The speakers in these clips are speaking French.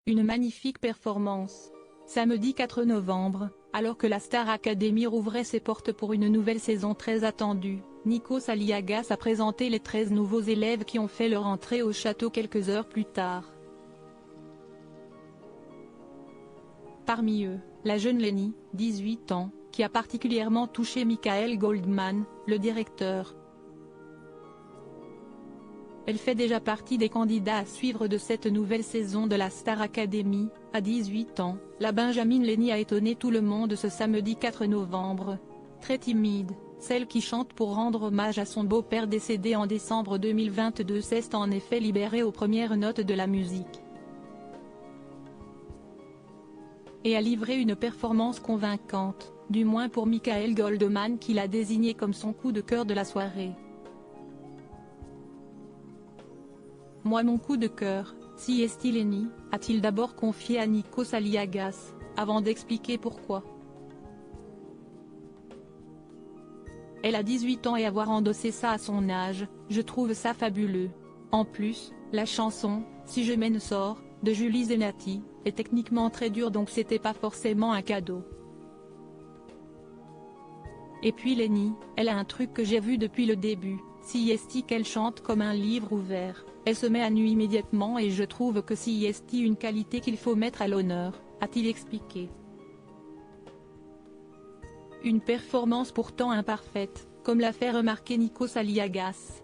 Une magnifique performance. Samedi 4 novembre, alors que la Star Academy rouvrait ses portes pour une nouvelle saison très attendue, Nikos Aliagas a présenté les 13 nouveaux élèves qui ont fait leur entrée au château quelques heures plus tard. Parmi eux, la jeune Lenny, 18 ans, qui a particulièrement touché Michael Goldman, le directeur. Elle fait déjà partie des candidats à suivre de cette nouvelle saison de la Star Academy. À 18 ans, la Benjamin Lenny a étonné tout le monde ce samedi 4 novembre. Très timide, celle qui chante pour rendre hommage à son beau-père décédé en décembre 2022 s'est en effet libérée aux premières notes de la musique. Et a livré une performance convaincante, du moins pour Michael Goldman qui l'a désigné comme son coup de cœur de la soirée. Moi mon coup de cœur, si est Lenny, a-t-il d'abord confié à Nikos Aliagas, avant d'expliquer pourquoi. Elle a 18 ans et avoir endossé ça à son âge, je trouve ça fabuleux. En plus, la chanson, Si je m'en sors, de Julie Zenati, est techniquement très dure donc c'était pas forcément un cadeau. Et puis Lenny, elle a un truc que j'ai vu depuis le début, si est qu'elle chante comme un livre ouvert. Elle se met à nu immédiatement et je trouve que c'est une qualité qu'il faut mettre à l'honneur, a-t-il expliqué. Une performance pourtant imparfaite, comme l'a fait remarquer Nikos Aliagas.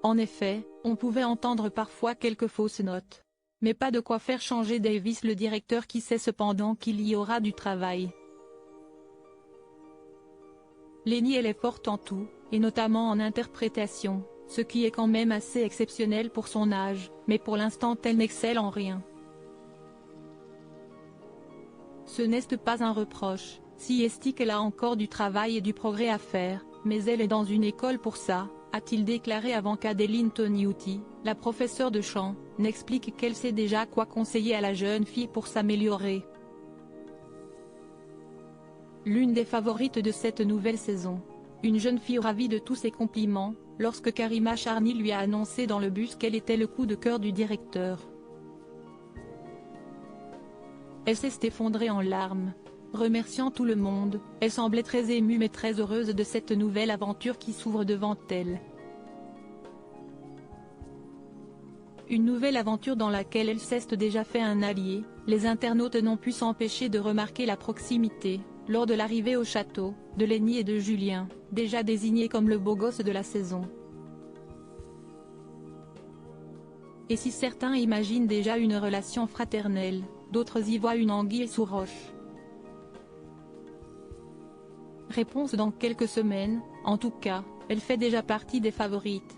En effet, on pouvait entendre parfois quelques fausses notes. Mais pas de quoi faire changer Davis le directeur qui sait cependant qu'il y aura du travail. Lenny elle est forte en tout, et notamment en interprétation, ce qui est quand même assez exceptionnel pour son âge, mais pour l'instant elle n'excelle en rien. Ce n'est pas un reproche, si est qu'elle a encore du travail et du progrès à faire, mais elle est dans une école pour ça, a-t-il déclaré avant qu'Adeline Toniutti, la professeure de chant, n'explique qu'elle sait déjà quoi conseiller à la jeune fille pour s'améliorer. L'une des favorites de cette nouvelle saison. Une jeune fille ravie de tous ses compliments, lorsque Karima Charny lui a annoncé dans le bus qu'elle était le coup de cœur du directeur. Elle s'est effondrée en larmes. Remerciant tout le monde, elle semblait très émue mais très heureuse de cette nouvelle aventure qui s'ouvre devant elle. Une nouvelle aventure dans laquelle elle s'est déjà fait un allié, les internautes n'ont pu s'empêcher de remarquer la proximité, lors de l'arrivée au château, de Lenny et de Julien, déjà désignés comme le beau gosse de la saison. Et si certains imaginent déjà une relation fraternelle, d'autres y voient une anguille sous roche. Réponse dans quelques semaines, en tout cas, elle fait déjà partie des favorites.